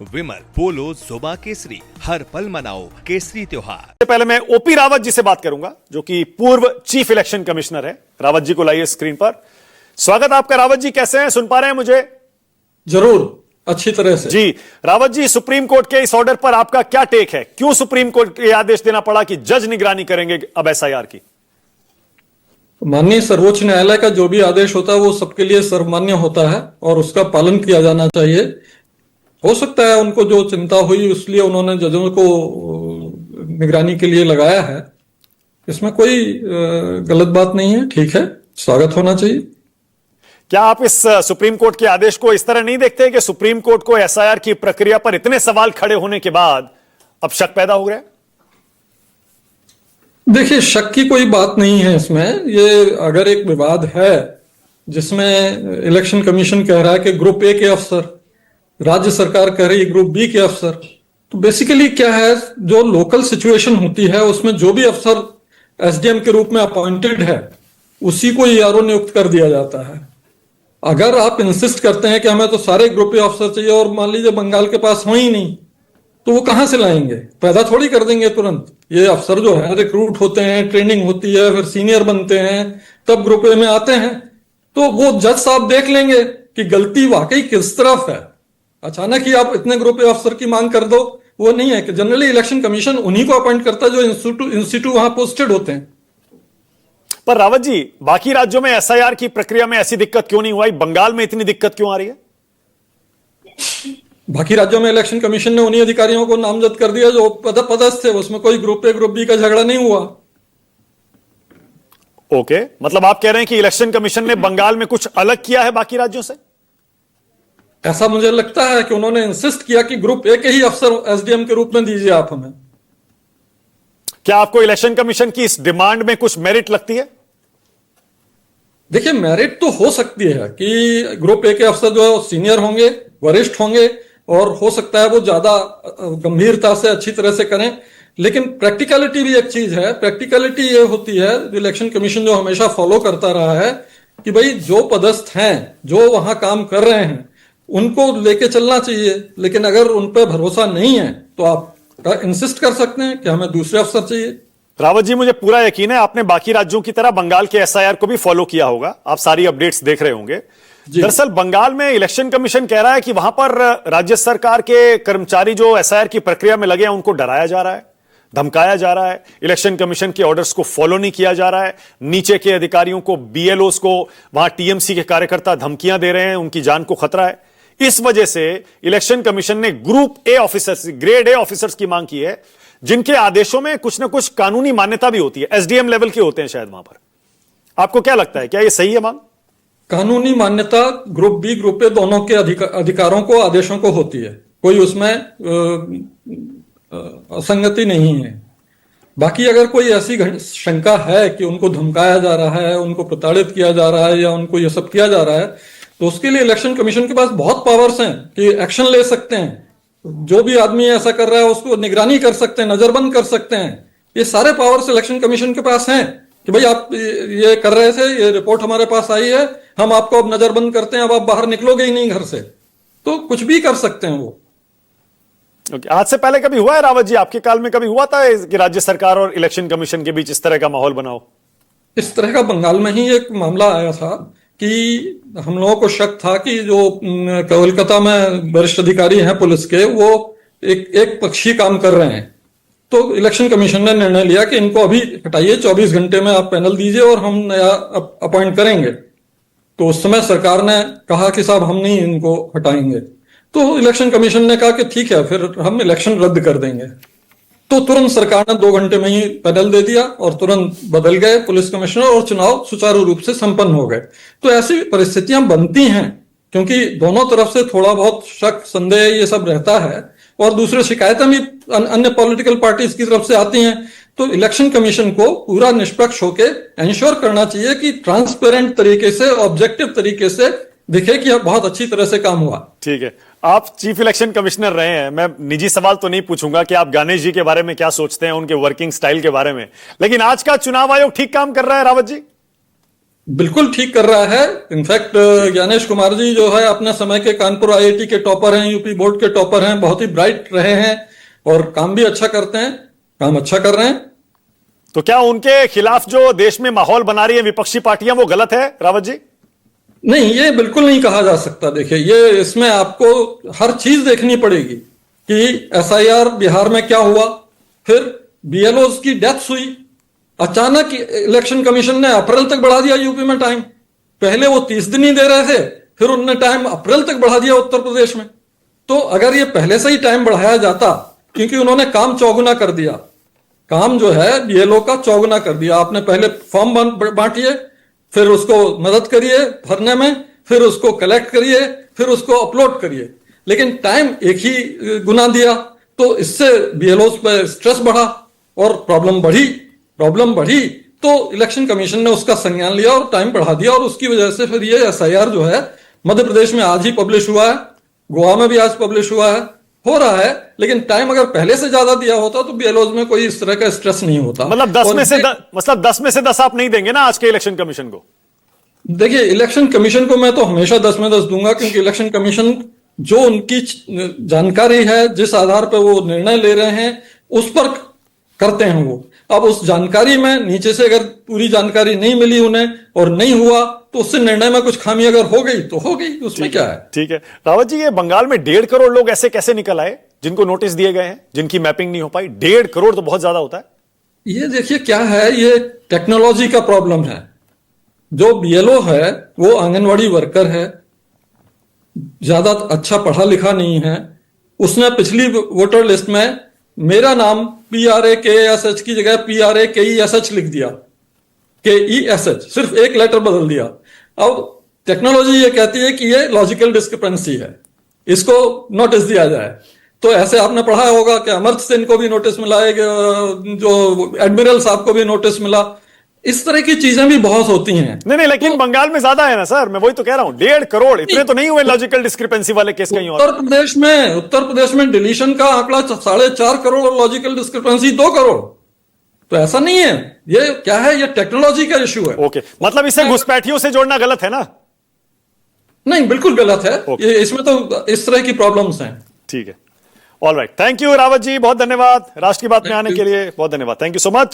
विमल पोलो जुबा केसरी, हर पल मनाओ केसरी त्योहार। पहले मैं ओपी रावत जी से बात करूंगा, जो कि पूर्व चीफ इलेक्शन कमिश्नर है। रावत जी को लाइए स्क्रीन पर। स्वागत आपका रावत जी, कैसे हैं? सुन पा रहे हैं मुझे? जरूर, अच्छी तरह से जी। रावत जी, सुप्रीम कोर्ट के इस ऑर्डर पर आपका क्या टेक है? क्यों सुप्रीम कोर्ट को यह आदेश देना पड़ा कि जज निगरानी करेंगे अब एसआईआर की? माननीय सर्वोच्च न्यायालय का जो भी आदेश होता है वो सबके लिए सर्वमान्य होता है और उसका पालन किया जाना चाहिए। हो सकता है उनको जो चिंता हुई इसलिए उन्होंने जजों को निगरानी के लिए लगाया है। इसमें कोई गलत बात नहीं है, ठीक है, स्वागत होना चाहिए। क्या आप इस सुप्रीम कोर्ट के आदेश को इस तरह नहीं देखते कि सुप्रीम कोर्ट को एसआईआर की प्रक्रिया पर इतने सवाल खड़े होने के बाद अब शक पैदा हो गया? देखिए, शक की कोई बात नहीं है इसमें। ये अगर एक विवाद है जिसमें इलेक्शन कमीशन कह रहा है कि ग्रुप ए के अफसर, राज्य सरकार कह रही है ग्रुप बी के अफसर, तो बेसिकली क्या है, जो लोकल सिचुएशन होती है उसमें जो भी अफसर एसडीएम के रूप में अपॉइंटेड है उसी को ईआरओ नियुक्त कर दिया जाता है। अगर आप इंसिस्ट करते हैं कि हमें तो सारे ग्रुप ए अफसर चाहिए और मान लीजिए बंगाल के पास हो ही नहीं, तो वो कहां से लाएंगे? पैदा थोड़ी कर देंगे तुरंत। ये अफसर जो है रिक्रूट होते हैं, ट्रेनिंग होती है, फिर सीनियर बनते हैं, तब ग्रुप ए में आते हैं। तो वो जज साहब देख लेंगे कि गलती वाकई किस तरफ है। अचानक ही आप इतने ग्रुप ए अफसर की मांग कर दो, वो नहीं है कि जनरली इलेक्शन कमीशन उन्हीं को अपॉइंट करता है जो इंस्टीट्यूट वहां पोस्टेड होते हैं। पर रावत जी, बाकी राज्यों में एसआईआर की प्रक्रिया में ऐसी दिक्कत क्यों नहीं हुआ? बंगाल में इतनी दिक्कत क्यों आ रही है? बाकी राज्यों में इलेक्शन कमीशन ने उन्हीं अधिकारियों को नामजद कर दिया जो पदस्थ थे, उसमें कोई ग्रुप ए ग्रुप बी का झगड़ा नहीं हुआ। ओके, मतलब आप कह रहे हैं कि इलेक्शन कमीशन ने बंगाल में कुछ अलग किया है बाकी राज्यों से? ऐसा मुझे लगता है कि उन्होंने इंसिस्ट किया कि ग्रुप ए के ही अफसर एसडीएम के रूप में दीजिए आप हमें। क्या आपको इलेक्शन कमीशन की इस डिमांड में कुछ मेरिट लगती है? देखिए, मेरिट तो हो सकती है कि ग्रुप ए के अफसर जो है वो सीनियर होंगे, वरिष्ठ होंगे और हो सकता है वो ज्यादा गंभीरता से अच्छी तरह से करें। लेकिन प्रैक्टिकलिटी भी एक चीज है। प्रैक्टिकलिटी ये होती है, इलेक्शन कमीशन जो हमेशा फॉलो करता रहा है कि भाई जो पदस्थ हैं, जो वहां काम कर रहे हैं, उनको लेके चलना चाहिए। लेकिन अगर उन पर भरोसा नहीं है तो आप इंसिस्ट कर सकते हैं कि हमें दूसरे अफसर चाहिए। रावत जी, मुझे पूरा यकीन है आपने बाकी राज्यों की तरह बंगाल के एसआईआर को भी फॉलो किया होगा, आप सारी अपडेट्स देख रहे होंगे। दरअसल बंगाल में इलेक्शन कमीशन कह रहा है कि वहां पर राज्य सरकार के कर्मचारी जो एसआईआर की प्रक्रिया में लगे हैं उनको डराया जा रहा है, धमकाया जा रहा है, इलेक्शन कमीशन के ऑर्डर्स को फॉलो नहीं किया जा रहा है, नीचे के अधिकारियों को, बीएलओस को, वहां टीएमसी के कार्यकर्ता धमकियां दे रहे हैं, उनकी जान को खतरा है। इस वजह से इलेक्शन कमीशन ने group A officers, grade A officers की मांग की है, जिनके आदेशों में कुछ ना कुछ कानूनी मान्यता भी होती है, एसडीएम लेवल के होते हैं शायद वहां पर। आपको क्या लगता है, क्या यह सही है मांग? कानूनी मान्यता ग्रुप बी ग्रुप ए दोनों के अधिकारों को, आदेशों को होती है। कोई उसमें असंगति नहीं है। बाकी अगर कोई ऐसी शंका है कि उनको धमकाया जा रहा है, उनको प्रताड़ित किया जा रहा है या उनको यह सब किया जा रहा है, तो उसके लिए इलेक्शन कमीशन के पास बहुत पावर्स हैं कि एक्शन ले सकते हैं। जो भी आदमी ऐसा कर रहा है उसको निगरानी कर सकते हैं, नजरबंद कर सकते हैं। ये सारे पावर्स इलेक्शन कमीशन के पास हैं कि भाई आप ये कर रहे थे, ये रिपोर्ट हमारे पास आई है, हम आपको अब नजरबंद करते हैं, अब आप बाहर निकलोगे ही नहीं घर से। तो कुछ भी कर सकते हैं वो। आज से पहले कभी हुआ है रावत जी, आपके काल में कभी हुआ था कि राज्य सरकार और इलेक्शन कमीशन के बीच इस तरह का माहौल बना हो? इस तरह का बंगाल में ही एक मामला आया था कि हम लोगों को शक था कि जो कोलकाता में वरिष्ठ अधिकारी हैं पुलिस के, वो एक पक्षी काम कर रहे हैं। तो इलेक्शन कमीशन ने निर्णय लिया कि इनको अभी हटाइए, 24 घंटे में आप पैनल दीजिए और हम नया अपॉइंट करेंगे। तो उस समय सरकार ने कहा कि साहब हम नहीं इनको हटाएंगे। तो इलेक्शन कमीशन ने कहा कि ठीक है, फिर हम इलेक्शन रद्द कर देंगे। तो तुरंत सरकार ने 2 घंटे में ही पैनल दे दिया और तुरंत बदल गए पुलिस कमिश्नर और चुनाव सुचारू रूप से संपन्न हो गए। तो ऐसी परिस्थितियां बनती हैं क्योंकि दोनों तरफ से थोड़ा बहुत शक, संदेह, ये सब रहता है और दूसरे शिकायतें भी अन्य पॉलिटिकल पार्टीज की तरफ से आती हैं। तो इलेक्शन कमीशन को पूरा निष्पक्ष होकर इंश्योर करना चाहिए कि ट्रांसपेरेंट तरीके से, ऑब्जेक्टिव तरीके से दिखे कि बहुत अच्छी तरह से काम हुआ। ठीक है, आप चीफ इलेक्शन कमिश्नर रहे हैं, मैं निजी सवाल तो नहीं पूछूंगा कि आप गणेश जी के बारे में क्या सोचते हैं, उनके वर्किंग स्टाइल के बारे में, लेकिन आज का चुनाव आयोग ठीक काम कर रहा है रावत जी? बिल्कुल ठीक कर रहा है। इनफैक्ट ज्ञानेश कुमार जी जो है अपने समय के कानपुर आईआईटी के टॉपर हैं, यूपी बोर्ड के टॉपर हैं, बहुत ही ब्राइट रहे हैं और काम भी अच्छा करते हैं, काम अच्छा कर रहे हैं। तो क्या उनके खिलाफ जो देश में माहौल बना रही है विपक्षी पार्टियां वो गलत है रावत जी? नहीं, ये बिल्कुल नहीं कहा जा सकता। देखिए, ये इसमें आपको हर चीज देखनी पड़ेगी कि एसआईआर बिहार में क्या हुआ, फिर बीएलओ की डेथ हुई, अचानक इलेक्शन कमीशन ने अप्रैल तक बढ़ा दिया यूपी में टाइम। पहले वो 30 दिन ही दे रहे थे, फिर उन्होंने टाइम अप्रैल तक बढ़ा दिया उत्तर प्रदेश में। तो अगर ये पहले से ही टाइम बढ़ाया जाता, क्योंकि उन्होंने काम चौगुना कर दिया, काम जो है बीएलओ का चौगुना कर दिया। आपने पहले फॉर्म बांटिए, फिर उसको मदद करिए भरने में, फिर उसको कलेक्ट करिए, फिर उसको अपलोड करिए, लेकिन टाइम एक ही गुना दिया। तो इससे बीएलओ पे स्ट्रेस बढ़ा और प्रॉब्लम बढ़ी। तो इलेक्शन कमीशन ने उसका संज्ञान लिया और टाइम बढ़ा दिया, और उसकी वजह से फिर ये एसआईआर जो है मध्य प्रदेश में आज ही पब्लिश हुआ है, गोवा में भी आज पब्लिश हुआ है, हो रहा है। लेकिन टाइम अगर पहले से ज्यादा दिया होता तो बीएलओ में कोई इस तरह का स्ट्रेस नहीं होता। मतलब 10 में से 10 आप नहीं देंगे ना आज के इलेक्शन कमीशन को? देखिए, इलेक्शन कमीशन को मैं तो हमेशा 10 में 10 दूंगा, क्योंकि इलेक्शन कमीशन जो उनकी जानकारी है, जिस आधार पर वो निर्णय ले रहे हैं, उस पर करते हैं वो। अब उस जानकारी में नीचे से अगर पूरी जानकारी नहीं मिली उन्हें और नहीं हुआ, तो उससे निर्णय में कुछ खामी अगर हो गई तो हो गई, उसमें क्या है। ठीक है रावत जी, ये बंगाल में 1.5 करोड़ लोग ऐसे कैसे निकल आए जिनको नोटिस दिए गए हैं, जिनकी मैपिंग नहीं हो पाई? 1.5 करोड़ तो बहुत ज्यादा होता है। ये देखिए क्या है, ये टेक्नोलॉजी का प्रॉब्लम है। जो बीएलओ है वो आंगनवाड़ी वर्कर है, ज्यादा अच्छा पढ़ा लिखा नहीं है। उसने पिछली वोटर लिस्ट में मेरा नाम PRAKESH की जगह PRAKESH लिख दिया, KESH, सिर्फ एक लेटर बदल दिया। अब टेक्नोलॉजी ये कहती है कि ये लॉजिकल डिस्क्रिपेंसी है, इसको नोटिस दिया जाए। तो ऐसे आपने पढ़ा होगा कि अमर्त्य सेन को भी नोटिस मिला है, जो एडमिरल साहब को भी नोटिस मिला। इस तरह की चीजें भी बहुत होती हैं। नहीं, लेकिन तो, बंगाल में ज्यादा है ना सर, मैं वही तो कह रहा हूं। 1.5 करोड़ इतने तो नहीं हुए लॉजिकल डिस्क्रिपेंसी वाले केस कहीं और। उत्तर प्रदेश में डिलीशन का आंकड़ा 4.5 करोड़ और लॉजिकल डिस्क्रिपेंसी 2 करोड़। तो ऐसा नहीं है, ये क्या है, ये टेक्नोलॉजी का इश्यू है। ओके, मतलब इसे घुसपैठियों से जोड़ना गलत है ना? नहीं, बिल्कुल गलत है। ये इसमें तो इस तरह की प्रॉब्लम्स हैं। ठीक है, all right, thank you Rawat ji, बहुत धन्यवाद राष्ट्र की बात में आने के लिए, बहुत धन्यवाद, थैंक यू सो मच।